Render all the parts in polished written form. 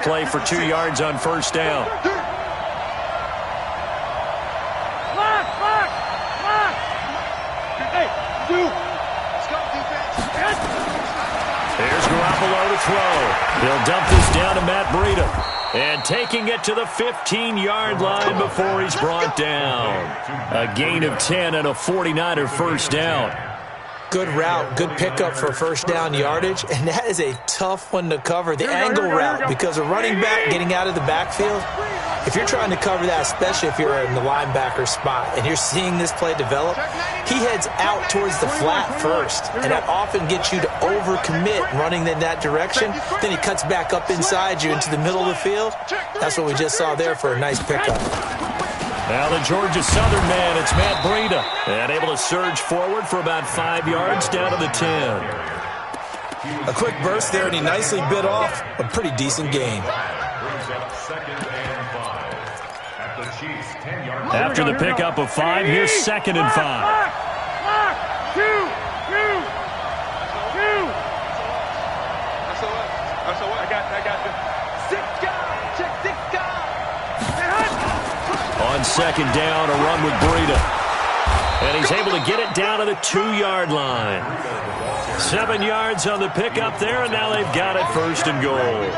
Play for 2 yards on first down. Here's Garoppolo to throw. He'll dump this down to Matt Breida. And taking it to the 15-yard line before he's brought down. A gain of 10 and a 49er first down. Good route, good pickup for first down yardage, and that is a tough one to cover, the angle route, because a running back getting out of the backfield, if you're trying to cover that, especially if you're in the linebacker spot and you're seeing this play develop, he heads out towards the flat first, and that often gets you to overcommit running in that direction. Then he cuts back up inside you into the middle of the field. That's what we just saw there for a nice pickup. Now the Georgia Southern man, it's Matt Breida. And able to surge forward for about 5 yards down to the 10. A quick burst there, and he nicely bit off a pretty decent gain. After the pickup of 5, here's 2nd and 5. On 2nd down, a run with Breida. And he's able to get it down to the 2-yard line. 7 yards on the pickup there, and now they've got it 1st and goal.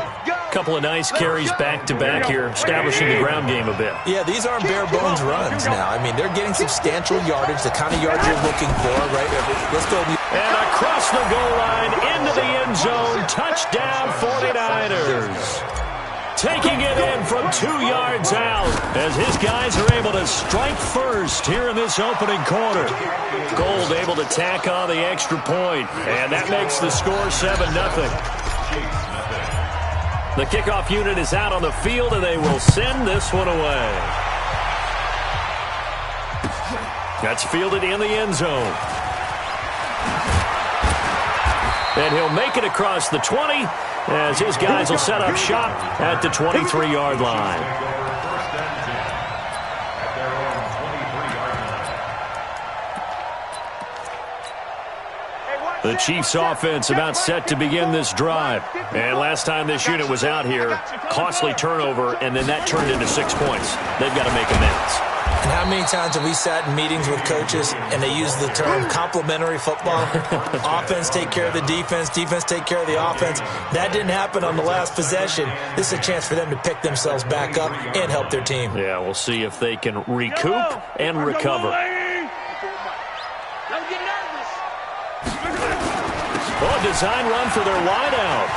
Couple of nice carries back-to-back here, establishing the ground game a bit. Yeah, these aren't bare-bones runs now. I mean, they're getting substantial yardage, the kind of yards you're looking for, right? Let's go. And across the goal line, into the end zone, touchdown 49ers. Taking it in from 2 yards out as his guys are able to strike first here in this opening quarter. Gold able to tack on the extra point, and that makes the score 7-0. The kickoff unit is out on the field, and they will send this one away. That's fielded in the end zone. And he'll make it across the 20 as his guys will set up shop at the 23-yard line. The Chiefs offense about set to begin this drive. And last time this unit was out here, costly turnover, and then that turned into 6 points. They've got to make amends. And how many times have we sat in meetings with coaches and they use the term complementary football? Offense take care of the defense, defense take care of the offense. That didn't happen on the last possession. This is a chance for them to pick themselves back up and help their team. Yeah, we'll see if they can recoup and recover. Oh, design run for their wideout.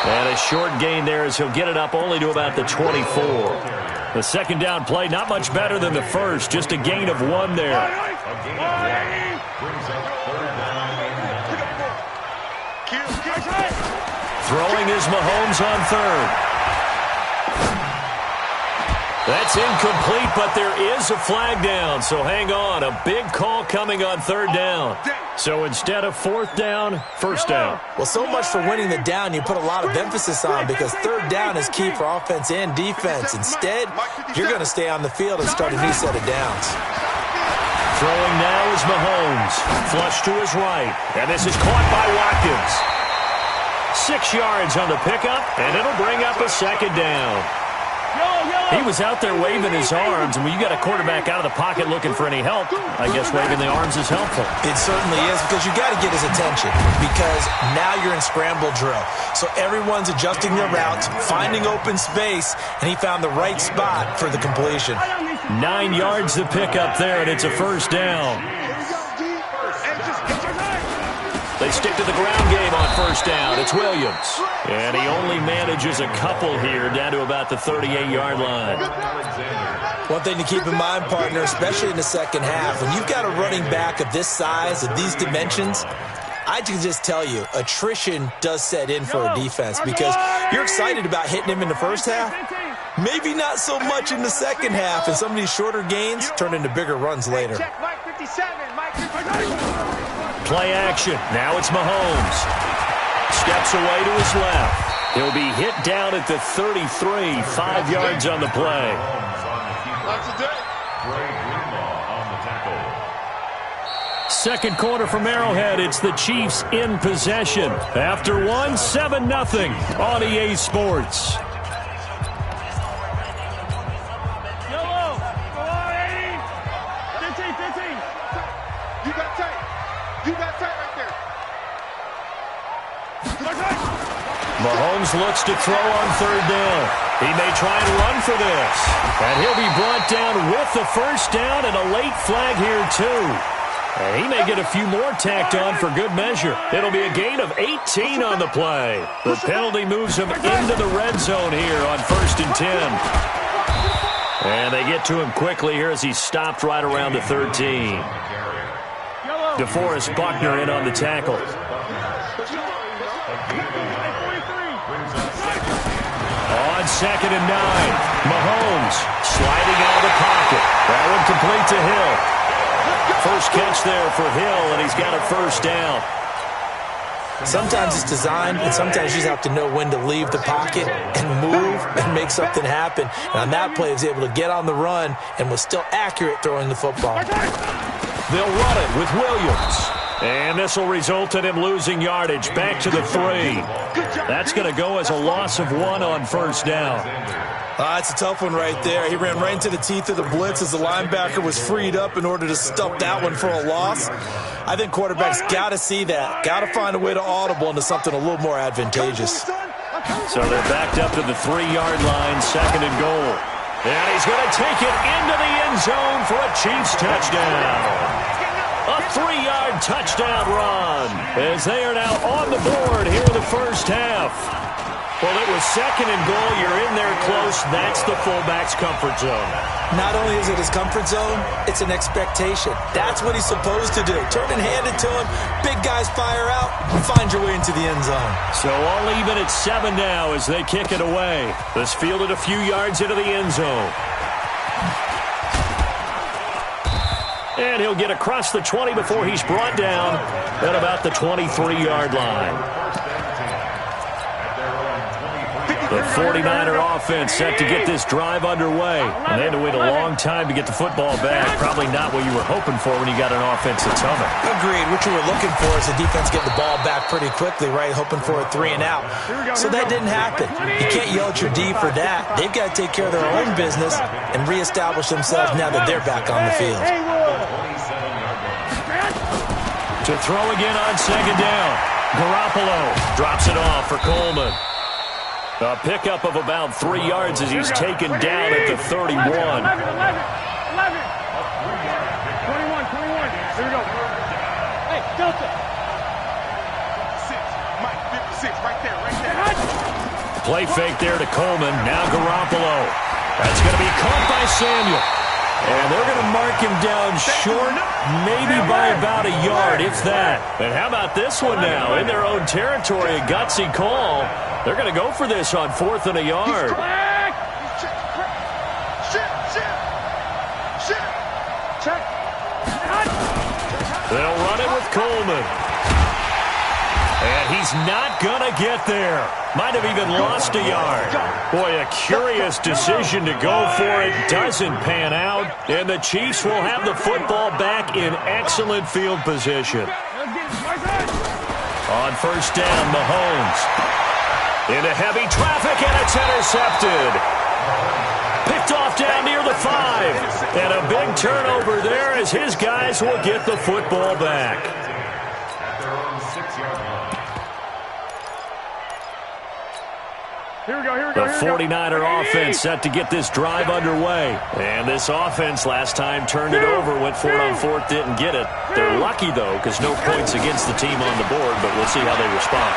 And a short gain there as he'll get it up only to about the 24. The second down play, not much better than the first, just a gain of 1 there. Throwing is Mahomes on 3rd. That's incomplete, but there is a flag down, so hang on. A big call coming on 3rd down. So instead of 4th down, 1st down. Well, so much for winning the down you put a lot of emphasis on, because 3rd down is key for offense and defense. Instead, you're going to stay on the field and start a new set of downs. Throwing now is Mahomes. Flush to his right, and this is caught by Watkins. 6 yards on the pickup, and it'll bring up a 2nd down. He was out there waving his arms, and when you got a quarterback out of the pocket looking for any help, I guess waving the arms is helpful. It certainly is, because you got to get his attention, because now you're in scramble drill. So everyone's adjusting their routes, finding open space, and he found the right spot for the completion. 9 yards to pick up there, and it's a 1st down. They stick to the ground game on 1st down. It's Williams. And he only manages a couple here down to about the 38-yard line. One thing to keep in mind, partner, especially in the second half, when you've got a running back of this size, of these dimensions, I can just tell you, attrition does set in for a defense, because you're excited about hitting him in the first half. Maybe not so much in the second half, and some of these shorter gains turn into bigger runs later. Play action. Now it's Mahomes. Steps away to his left. He'll be hit down at the 33, 5 yards on the play. Second quarter from Arrowhead. It's the Chiefs in possession. After one, 7-0 on EA Sports. Mahomes looks to throw on third down. He may try and run for this. And he'll be brought down with the first down and a late flag here, too. And he may get a few more tacked on for good measure. It'll be a gain of 18 on the play. The penalty moves him into the red zone here on 1st and 10. And they get to him quickly here as he's stopped right around the 13. DeForest Buckner in on the tackle. On 2nd and 9, Mahomes sliding out of the pocket. That one complete to Hill. First catch there for Hill, and he's got a first down. Sometimes it's designed, and sometimes you just have to know when to leave the pocket and move and make something happen. And on that play, he was able to get on the run and was still accurate throwing the football. They'll run it with Williams. And this will result in him losing yardage back to the 3. That's going to go as a loss of 1 on first down. It's a tough one right there. He ran right into the teeth of the blitz as the linebacker was freed up in order to stuff that one for a loss. I think quarterbacks got to see that. Got to find a way to audible into something a little more advantageous. So they're backed up to the 3-yard line, 2nd and goal. And he's going to take it into the end zone for a Chiefs touchdown. A 3-yard touchdown run as they are now on the board here in the first half. Well, it was 2nd and goal. You're in there close. That's the fullback's comfort zone. Not only is it his comfort zone, it's an expectation. That's what he's supposed to do. Turn and hand it to him. Big guys fire out and find your way into the end zone. So all even at 7 now as they kick it away. This fielded a few yards into the end zone. And he'll get across the 20 before he's brought down at about the 23-yard line. The 49er offense set to get this drive underway. And they had to wait a long time to get the football back. Probably not what you were hoping for when you got an offense that's humming. Agreed. What you were looking for is the defense get the ball back pretty quickly, right? Hoping for a 3 and out. So that didn't happen. You can't yell at your D for that. They've got to take care of their own business and reestablish themselves now that they're back on the field. To throw again on 2nd down. Garoppolo drops it off for Coleman. A pickup of about 3 yards as he's taken down at the 31. 11. 21. Here we go. Hey, Delta. 6. Mike, 56, right there. Play fake there to Coleman. Now Garoppolo. That's going to be caught by Samuel. And they're going to mark him down short, maybe by about a yard, if that. And how about this one now? In their own territory, a gutsy call. They're going to go for this on 4th and a yard. They'll run it with Coleman. And he's not going to get there. Might have even lost a yard. Boy, a curious decision to go for it. Doesn't pan out. And the Chiefs will have the football back in excellent field position. On first down, Mahomes. Into heavy traffic, and it's intercepted. Picked off down near the 5. And a big turnover there as his guys will get the football back. The 49er offense set to get this drive underway. And this offense last time turned it over, went for it on 4th, didn't get it. They're lucky, though, because no points against the team on the board, but we'll see how they respond.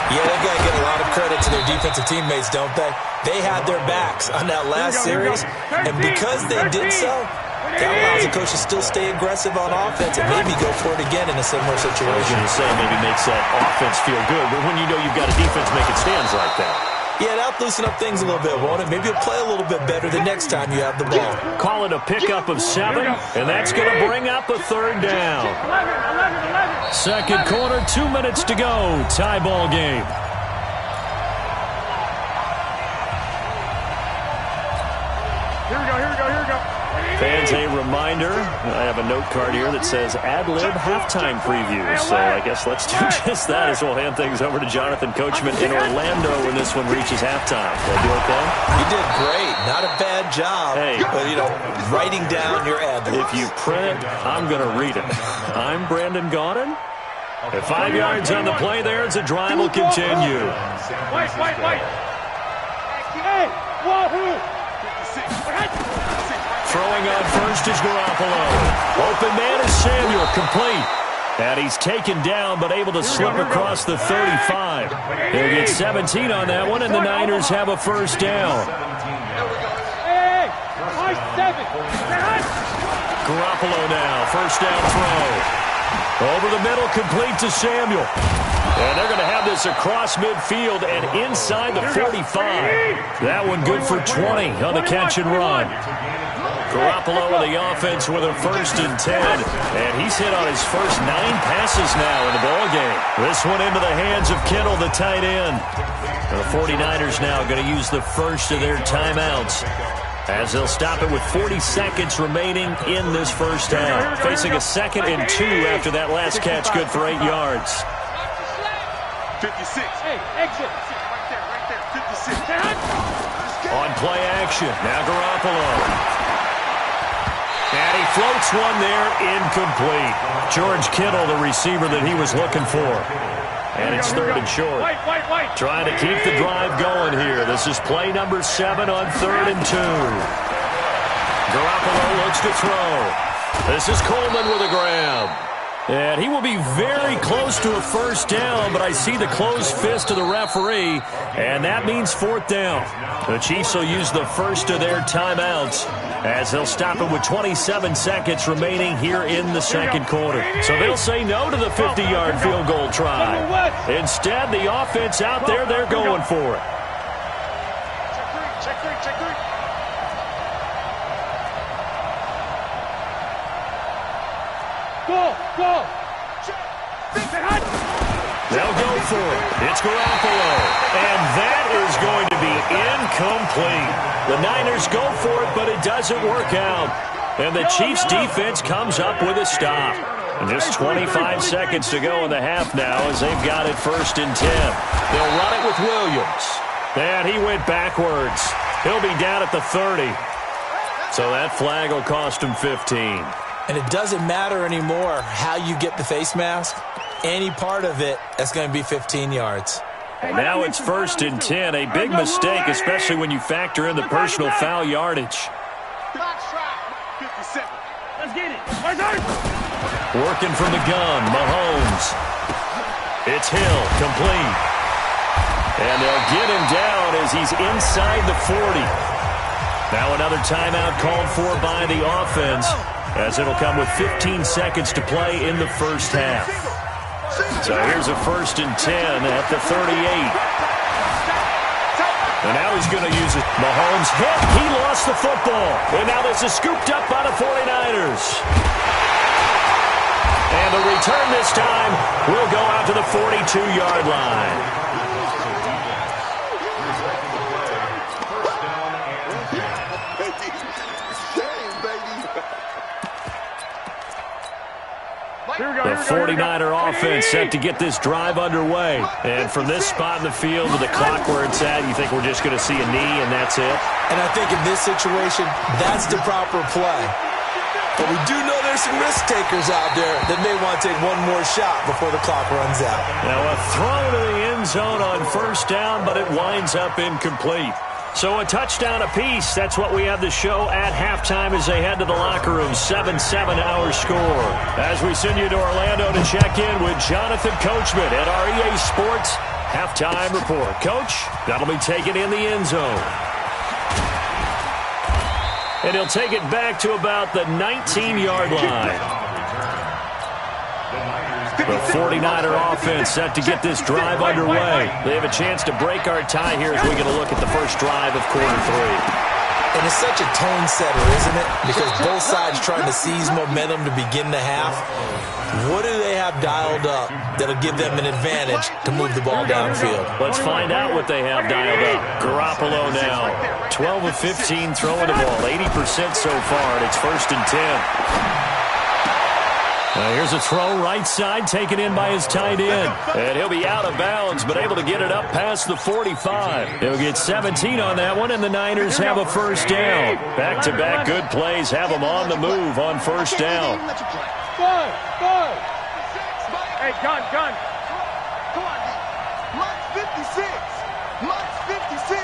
Yeah, they've got to give a lot of credit to their defensive teammates, don't they? They had their backs on that last series, and because they did so, that allows the coach to still stay aggressive on offense and maybe go for it again in a similar situation. I was going to say maybe makes that offense feel good, but when you know you've got a defense making stands like that. Yeah, that'll loosen up things a little bit, won't it? Maybe you'll play a little bit better the next time you have the ball. Call it a pickup of 7, and that's going to bring up a 3rd down. Second quarter, 2 minutes to go. Tie ball game. Here we go. Fans, a reminder, I have a note card here that says ad-lib halftime preview. So I guess let's do just that as we'll hand things over to Jonathan Coachman in Orlando when this one reaches halftime. Did I do okay? You did great. Not a bad job. Hey. But, writing down your ad-libs. If you print, I'm going to read it. I'm Brandon Gaudin. At 5 yards on the play there, as the drive will continue. Wait. Hey, wahoo! Throwing on first is Garoppolo. Open man is Samuel, complete. And he's taken down, but able to slip across the 35. He'll get 17 on that one, and the Niners have a first down. Hey, 7. Garoppolo now, first down throw. Over the middle, complete to Samuel. And they're going to have this across midfield and inside the 45. That one good for 20 on the catch and run. Garoppolo with the offense with a 1st and 10. And he's hit on his first 9 passes now in the ballgame. This one into the hands of Kittle, the tight end. The 49ers now going to use the first of their timeouts, as they'll stop it with 40 seconds remaining in this first half. Facing a 2nd and 2 after that last catch, good for 8 yards. 56. Hey, exit. Right there. 56. On play action, now Garoppolo. And he floats one there, incomplete. George Kittle, the receiver that he was looking for. And it's 3rd and short. Trying to keep the drive going here. This is play number 7 on 3rd and 2. Garoppolo looks to throw. This is Coleman with a grab. And he will be very close to a first down, but I see the closed fist of the referee, and that means 4th down. The Chiefs will use the first of their timeouts, as they'll stop it with 27 seconds remaining here in the 2nd quarter. So they'll say no to the 50-yard field goal try. Instead, the offense out there, they're going for it. Check three. Go! They'll go for it. It's Garoppolo. And that is going to be incomplete. The Niners go for it, but it doesn't work out. And the Chiefs' defense comes up with a stop. And just 25 seconds to go in the half now, as they've got it 1st and 10. They'll run it with Williams. And he went backwards. He'll be down at the 30. So that flag will cost him 15. And it doesn't matter anymore how you get the face mask. Any part of it, that's going to be 15 yards. And now it's 1st and 10. A big mistake, especially when you factor in the personal foul yardage. 57. Let's get it. Working from the gun, Mahomes. It's Hill, complete. And they'll get him down as he's inside the 40. Now another timeout called for by the offense, as it'll come with 15 seconds to play in the first half. So here's a 1st and 10 at the 38. And now he's going to use it. Mahomes hit. He lost the football. And now this is scooped up by the 49ers. And the return this time will go out to the 42-yard line. The 49er offense set to get this drive underway. And from this spot in the field to the clock where it's at, you think we're just going to see a knee and that's it? And I think in this situation, that's the proper play. But we do know there's some risk takers out there that may want to take one more shot before the clock runs out. Now a throw to the end zone on 1st down, but it winds up incomplete. So a touchdown apiece. That's what we have to show at halftime as they head to the locker room. 7-7 our score. As we send you to Orlando to check in with Jonathan Coachman at our EA Sports Halftime Report. Coach, that'll be taken in the end zone. And he'll take it back to about the 19-yard line. The 49er offense set to get this drive underway. They have a chance to break our tie here as we get a look at the first drive of quarter 3. And it's such a tone setter, isn't it? Because both sides trying to seize momentum to begin the half. What do they have dialed up that'll give them an advantage to move the ball downfield? Let's find out what they have dialed up. Garoppolo now, 12 of 15 throwing the ball, 80% so far, and it's 1st and 10. Here's a throw right side taken in by his tight end. And he'll be out of bounds, but able to get it up past the 45. He'll get 17 on that one, and the Niners have a 1st down. Back-to-back good plays have them on the move on 1st down. Gun! Hey, gun! Come on, Mike's 56! Mike's 56!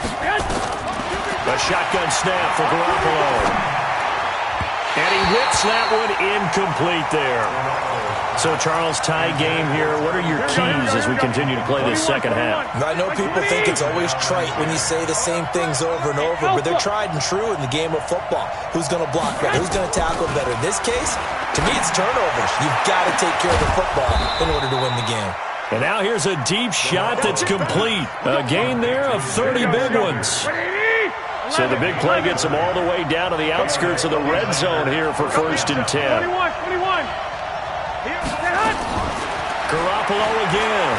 A shotgun snap for Garoppolo. And he whips that one incomplete there. So, Charles, tie game here. What are your keys as we continue to play this second half? I know people think it's always trite when you say the same things over and over, but they're tried and true in the game of football. Who's going to block better? Who's going to tackle better? In this case, to me, it's turnovers. You've got to take care of the football in order to win the game. And now here's a deep shot that's complete. A gain there of 30 big ones. So the big play gets them all the way down to the outskirts of the red zone here for 1st and 10. 21. Garoppolo again.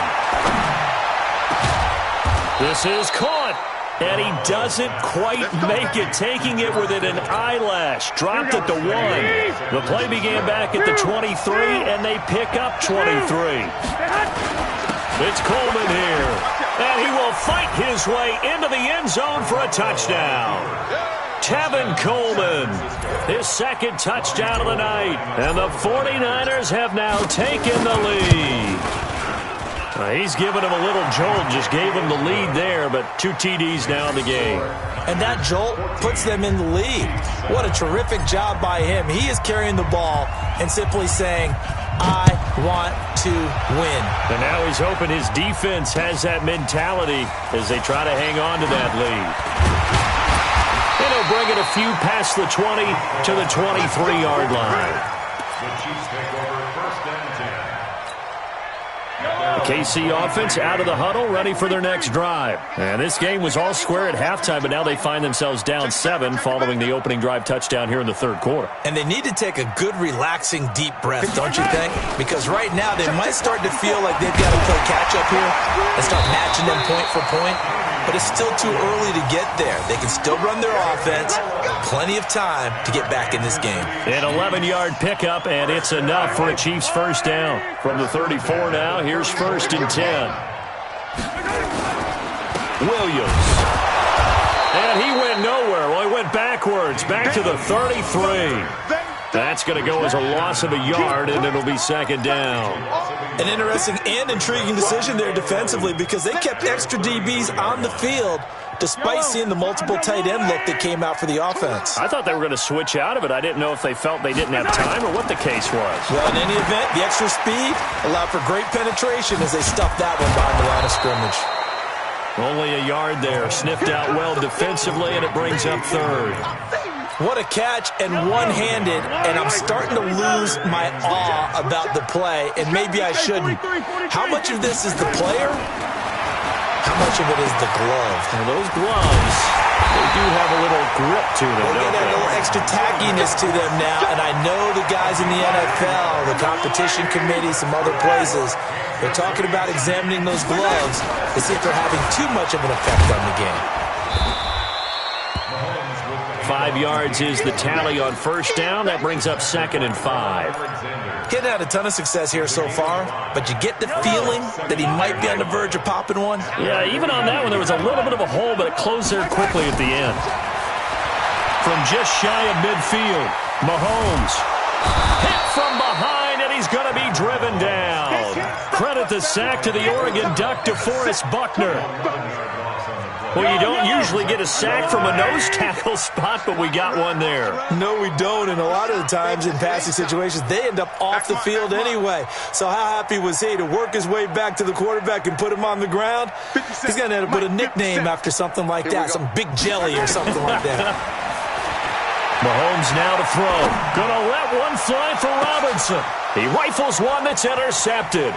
This is caught. And he doesn't quite make it, taking it within an eyelash. Dropped at the 1. The play began back at the 23, and they pick up 23. It's Coleman here. And he will fight his way into the end zone for a touchdown. Tevin Coleman, his 2nd touchdown of the night. And the 49ers have now taken the lead. He's given him a little jolt, just gave him the lead there, but 2 TDs now in the game. And that jolt puts them in the lead. What a terrific job by him. He is carrying the ball and simply saying, I want to win. And now he's hoping his defense has that mentality as they try to hang on to that lead. And he'll bring it a few past the 20 to the 23-yard line. The Chiefs take over 1st and 10. The KC offense out of the huddle, ready for their next drive. And this game was all square at halftime, but now they find themselves down 7 following the opening drive touchdown here in the 3rd quarter. And they need to take a good, relaxing, deep breath, don't you think? Because right now they might start to feel like they've got to play catch-up here and start matching them point for point. But it's still too early to get there. They can still run their offense. Plenty of time to get back in this game. An 11-yard pickup, and it's enough for a Chiefs 1st down. From the 34 now, here's 1st and 10. Williams. And he went nowhere. Well, he went backwards, back to the 33. That's going to go as a loss of a yard, and it'll be 2nd down. An interesting and intriguing decision there defensively because they kept extra DBs on the field despite seeing the multiple tight end look that came out for the offense. I thought they were going to switch out of it. I didn't know if they felt they didn't have time or what the case was. Well, in any event, the extra speed allowed for great penetration as they stuffed that one behind the line of scrimmage. Only a yard there. Sniffed out well defensively, and it brings up 3rd. What a catch and one-handed, and I'm starting to lose my awe about the play, and maybe I shouldn't. How much of this is the player? How much of it is the glove? Well, those gloves, they do have a little grip to them, They don't got a they? little extra tackiness to them now, and I know the guys in the NFL, the competition committee, some other places, they're talking about examining those gloves to see if they're having too much of an effect on the game. 5 yards is the tally on 1st down. That brings up 2nd and 5. Getting had a ton of success here so far, but you get the feeling that he might be on the verge of popping one. Yeah, even on that one, there was a little bit of a hole, but it closed there quickly at the end. From just shy of midfield, Mahomes hit from behind, and he's going to be driven down. Credit the sack to the Oregon Duck, DeForest Buckner. Well, you don't usually get a sack from a nose tackle spot, but we got one there. No, we don't, and a lot of the times in passing situations, they end up off the field anyway. So how happy was he to work his way back to the quarterback and put him on the ground? He's going to end up with a nickname after something like that, some Big Jelly or something like that. Mahomes now to throw. Gonna let one fly for Robinson. He rifles one that's intercepted.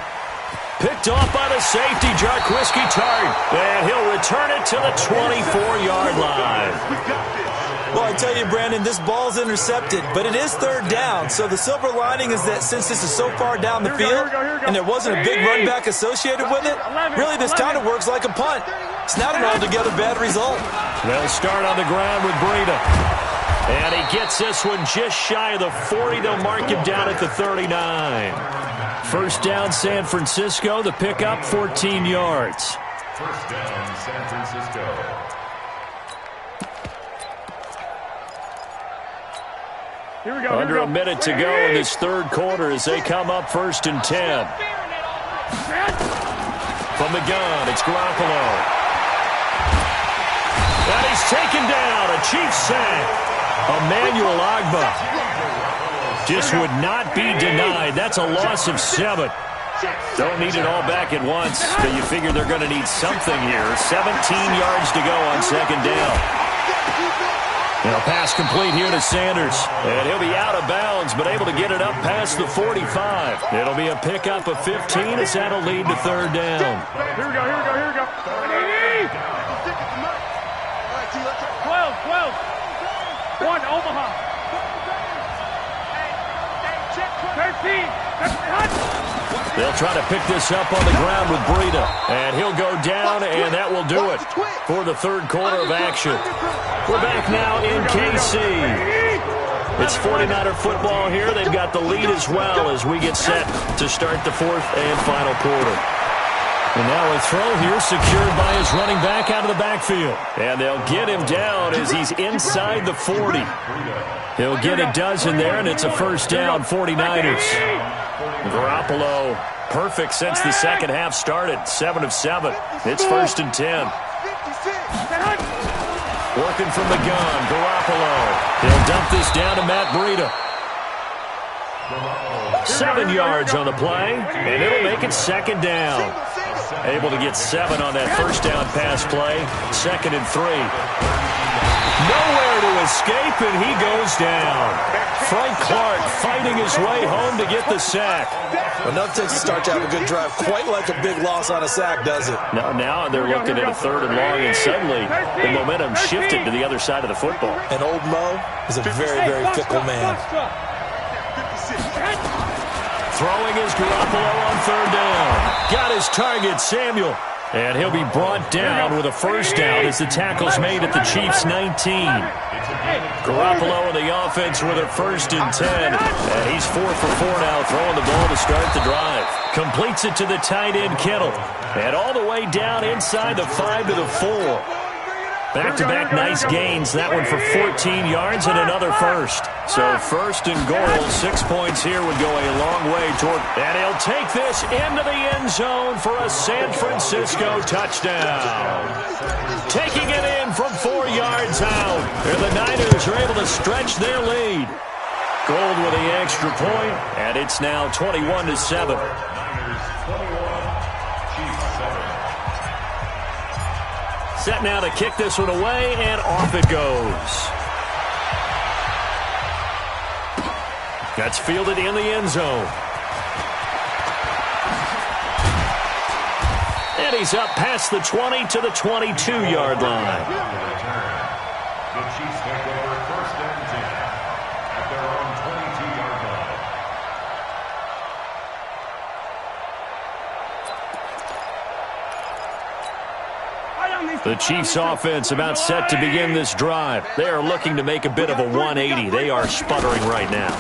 Picked off by the safety, Jarquiski Tart. And he'll return it to the 24-yard line. Well, I tell you, Brandon, this ball's intercepted, but it is third down. So the silver lining is that since this is so far down the field and there wasn't a big run back associated with it, really this kind of works like a punt. It's not an altogether bad result. They'll start on the ground with Breida. And he gets this one just shy of the 40. They'll mark him down at the 39. First down, San Francisco. The pickup, 14 yards. First down, San Francisco. Under a minute to go in this third quarter as they come up 1st and 10. From the gun, it's Garoppolo. And he's taken down. A Chiefs sack. Emmanuel Ogbah just would not be denied. That's a loss of 7. Don't need it all back at once, but you figure they're going to need something here. 17 yards to go on 2nd down. Now pass complete here to Sanders. And he'll be out of bounds, but able to get it up past the 45. It'll be a pickup of 15 as that'll lead to 3rd down. Here we go. 12. 1, Omaha. 13. They'll try to pick this up on the ground with Breida. And he'll go down, and that will do it for the third quarter of action. We're back now in KC. It's 49er football here. They've got the lead as well as we get set to start the 4th and final quarter. And now a throw here secured by his running back out of the backfield. And they'll get him down as he's inside the 40. He'll get a dozen there, and it's a first down, 49ers. Garoppolo, perfect since the second half started, 7 of 7. It's 1st and 10. Working from the gun, Garoppolo. He'll dump this down to Matt Breida. 7 yards on the play, and it'll make it 2nd down. Able to get 7 on that first down pass play. 2nd and 3. Nowhere to escape, and he goes down. Frank Clark fighting his way home to get the sack. Enough to start to have a good drive. Quite like a big loss on a sack, does it? Now they're looking at a 3rd and long, and suddenly the momentum shifted to the other side of the football. And old Mo is a very, very fickle man. Throwing is Garoppolo on 3rd down. Got his target, Samuel. And he'll be brought down with a first down as the tackle's made at the Chiefs' 19. Garoppolo in the offense with a 1st and 10. And he's 4 for 4 now, throwing the ball to start the drive. Completes it to the tight end, Kittle. And all the way down inside the 5 to the 4. Back-to-back nice gains. That one for 14 yards and another first. So 1st and goal, 6 points here would go a long way toward. And he'll take this into the end zone for a San Francisco touchdown. Taking it in from 4 yards out. And the Niners are able to stretch their lead. Gold with the extra point, and it's now 21-7. Set now to kick this one away, and off it goes. That's fielded in the end zone. And he's up past the 20 to the 22-yard line. The Chiefs take over 1st and 10 at their own 22-yard line. The Chiefs offense about set to begin this drive. They are looking to make a bit of a 180. They are sputtering right now.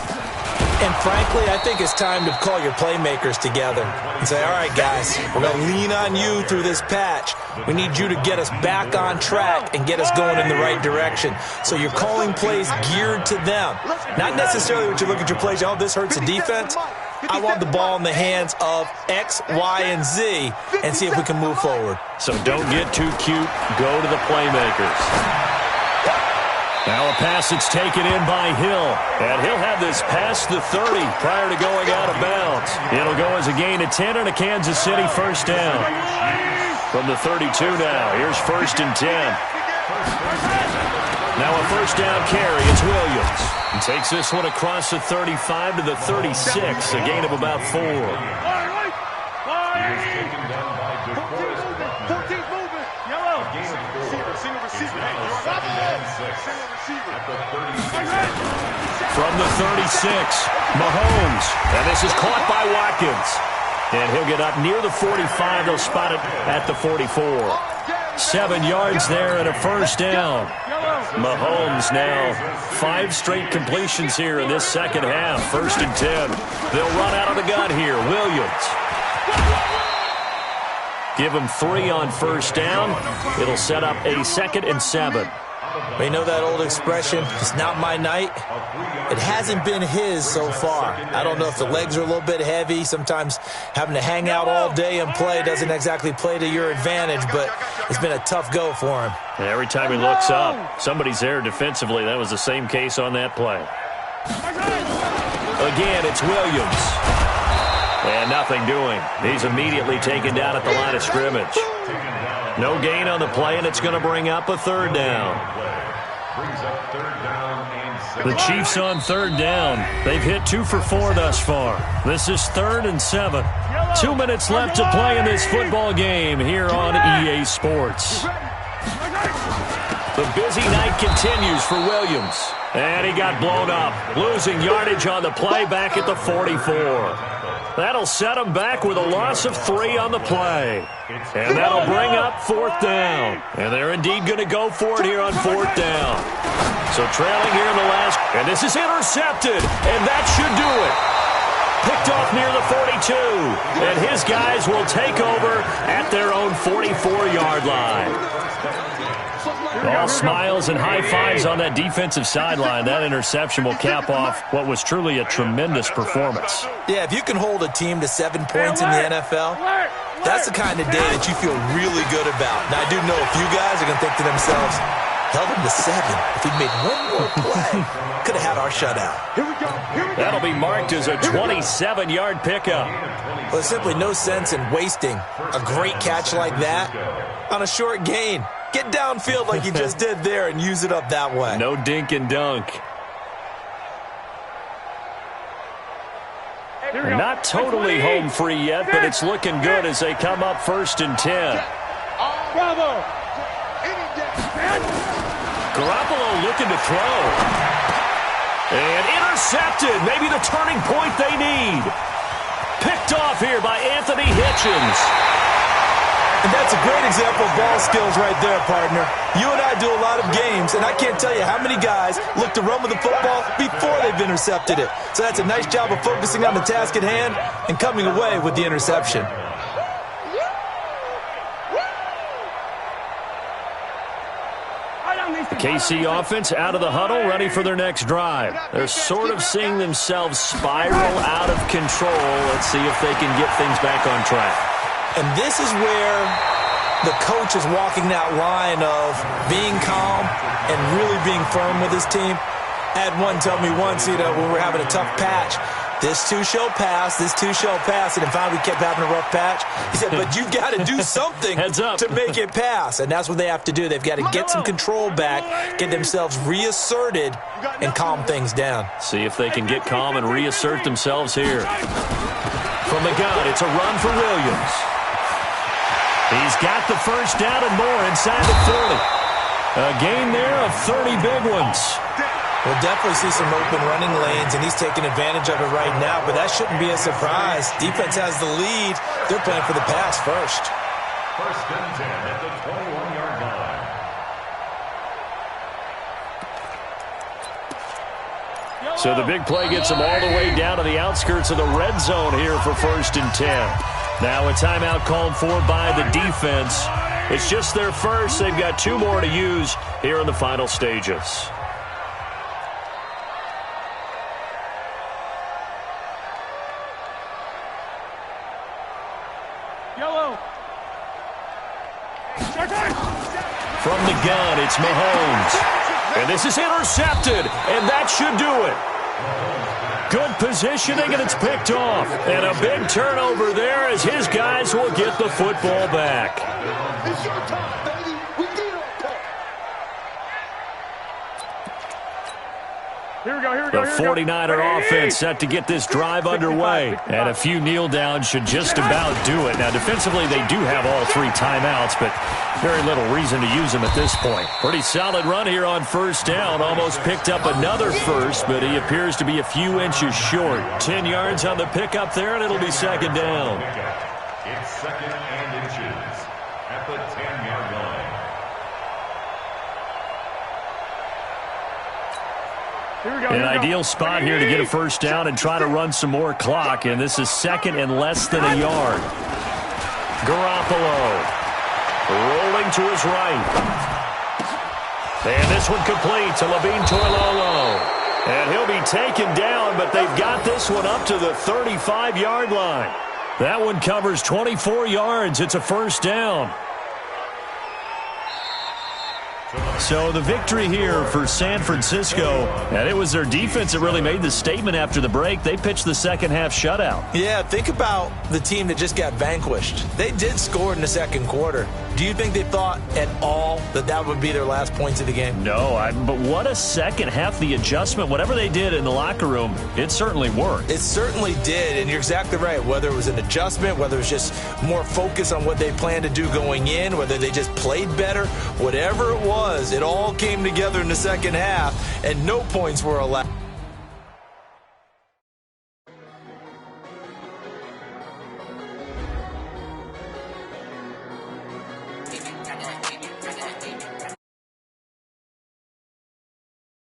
And frankly, I think it's time to call your playmakers together and say, all right, guys, we're going to lean on you through this patch. We need you to get us back on track and get us going in the right direction. So you're calling plays geared to them. Not necessarily what you look at your plays, oh, this hurts the defense. I want the ball in the hands of X, Y, and Z and see if we can move forward. So don't get too cute. Go to the playmakers. Now a pass that's taken in by Hill. And he'll have this past the 30 prior to going out of bounds. It'll go as a gain of 10 and a Kansas City first down. From the 32 now, here's 1st and 10. Now a first down carry, it's Williams. He takes this one across the 35 to the 36, a gain of about 4. He is taken down by DeForest Buckner. A gain of 4. Single receiver. Second and 6. Single receiver. At the 36. From the 36, Mahomes. And this is caught by Watkins. And he'll get up near the 45. They'll spot it at the 44. 7 yards there and a first down. Mahomes now 5 straight completions here in this second half. 1st and 10. They'll run out of the gun here. Williams. Give him 3 on first down. It'll set up a 2nd and 7. You know that old expression, it's not my night? It hasn't been his so far. I don't know if the legs are a little bit heavy. Sometimes having to hang out all day and play doesn't exactly play to your advantage, but it's been a tough go for him. And every time he looks up, somebody's there defensively. That was the same case on that play. Again, it's Williams. And nothing doing. He's immediately taken down at the line of scrimmage. No gain on the play, and it's going to bring up a 3rd down. The Chiefs on 3rd down. They've hit 2 for 4 thus far. This is 3rd and 7. 2 minutes left to play in this football game here on EA Sports. The busy night continues for Williams. And he got blown up, losing yardage on the play back at the 44. That'll set him back with a loss of 3 on the play. And that'll bring up 4th down. And they're indeed going to go for it here on 4th down. So trailing here in the last. And this is intercepted. And that should do it. Picked off near the 42. And his guys will take over at their own 44-yard line. All smiles and high fives on that defensive sideline. That interception will cap off what was truly a tremendous performance. Yeah, if you can hold a team to 7 points in the NFL, that's the kind of day that you feel really good about. Now, I do know a few guys are going to think to themselves, held him to 7. If he'd made one more play, could have had our shutout. That'll be marked as a 27-yard pickup. Well, there's simply no sense in wasting a great catch like that on a short gain. Get downfield like you just did there and use it up that way. No dink and dunk. Not totally home free yet, but it's looking good as they come up 1st and 10. Bravo. Garoppolo looking to throw. And intercepted. Maybe the turning point they need. Picked off here by Anthony Hitchens. And that's a great example of ball skills right there, partner. You and I do a lot of games, and I can't tell you how many guys look to run with the football before they've intercepted it. So that's a nice job of focusing on the task at hand and coming away with the interception. The KC offense out of the huddle, ready for their next drive. They're sort of seeing themselves spiral out of control. Let's see if they can get things back on track. And this is where the coach is walking that line of being calm and really being firm with his team. I had one tell me once, when we were having a tough patch, this too shall pass, this too shall pass, and finally we kept having a rough patch. He said, but you've got to do something to make it pass, and that's what they have to do. They've got to get some control back, get themselves reasserted, and calm things down. See if they can get calm and reassert themselves here. From the gun, it's a run for Williams. He's got the first down and more inside the 40. A gain there of 30 big ones. We'll definitely see some open running lanes, and he's taking advantage of it right now, but that shouldn't be a surprise. Defense has the lead. They're playing for the pass first. 1st and 10 at the 21-yard line. So the big play gets them all the way down to the outskirts of the red zone here for 1st and 10. Now a timeout called for by the defense. It's just their first. They've got 2 more to use here in the final stages. Yellow. From the gun, it's Mahomes. And this is intercepted, and that should do it. Good positioning, and it's picked off. And a big turnover there as his guys will get the football back. It's your time, baby. We did our part. The 49er offense set to get this drive underway. And a few kneel downs should just about do it. Now, defensively, they do have all 3 timeouts, but very little reason to use them at this point. Pretty solid run here on first down. Almost picked up another first, but he appears to be a few inches short. 10 yards on the pickup there, and it'll be second down. It's second and inches at the 10-yard line. An ideal spot here to get a first down and try to run some more clock, and this is second and less than a yard. Garoppolo rolling to his right. And this one complete to Levine Toilolo. And he'll be taken down, but they've got this one up to the 35-yard line. That one covers 24 yards. It's a first down. So the victory here for San Francisco, and it was their defense that really made the statement after the break. They pitched the second half shutout. Yeah, think about the team that just got vanquished. They did score in the second quarter. Do you think they thought at all that that would be their last points of the game? No, but what a second half. The adjustment, whatever they did in the locker room, it certainly worked. It certainly did, and you're exactly right. Whether it was an adjustment, whether it was just more focus on what they planned to do going in, whether they just played better, whatever it was, it all came together in the second half, and no points were allowed.